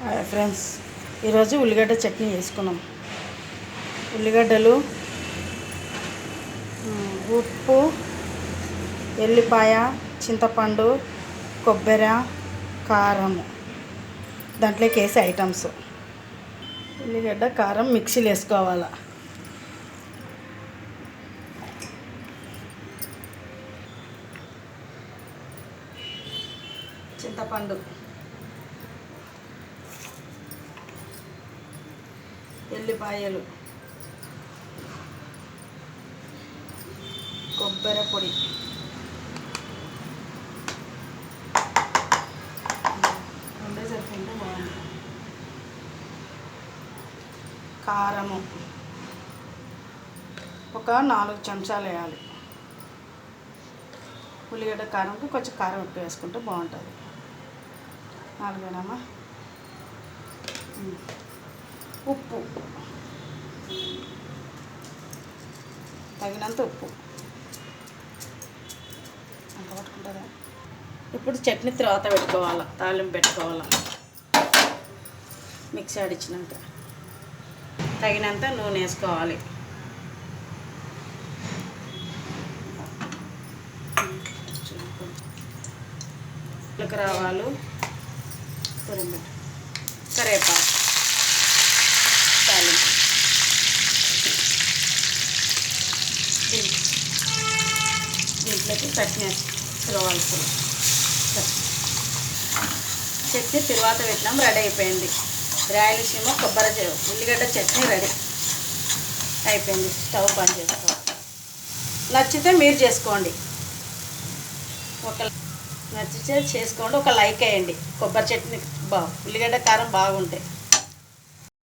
Hi friends, ఈరోజు ఉల్లిగడ్డ చట్నీ చేసుకున్నాం. ఉల్లిగడ్డలు, ఉప్పు, ఎల్లిపాయ, చింతపండు, కొబ్బరి, కారము దాంట్లోకి వేసే ఐటమ్స్. ఉల్లిగడ్డ కారం మిక్సీలో వేసుకోవాలి. చింతపండు, ఎల్లిపాయలు, కొబ్బరి పొడి, రెండే సరిపోతే బాగుంది. కారము ఒక 4 చెంచాలు వేయాలి. ఉల్లిగడ్డ కారంకి కొంచెం కారం ఎక్కువ వేసుకుంటే బాగుంటుంది. 4 వేనమ్మా. ఉప్పు తగినంత ఉప్పు అంత పట్టుకుంటుందా. ఇప్పుడు చట్నీ తర్వాత పెట్టుకోవాలి, తాలింపు పెట్టుకోవాలి. మిక్సీ ఆడిచ్చినాక తగినంత నూనె వేసుకోవాలి. ఆవాలు, కరివేపాకు, తాలింపు. దీంట్లోకి చట్నీ తిరవాల్సిన చట్నీ తర్వాత పెట్టినాం. రెడీ అయిపోయింది. రాయలసీమ కొబ్బరి ఉల్లిగడ్డ చట్నీ రెడీ అయిపోయింది. స్టవ్ బంద్ చేసుకోవాలి. నచ్చితే మీరు చేసుకోండి, నచ్చితే చేసుకోండి. ఒక లైక్ వేయండి. కొబ్బరి చట్నీ ఉల్లిగడ్డ కారం బాగుంటాయి.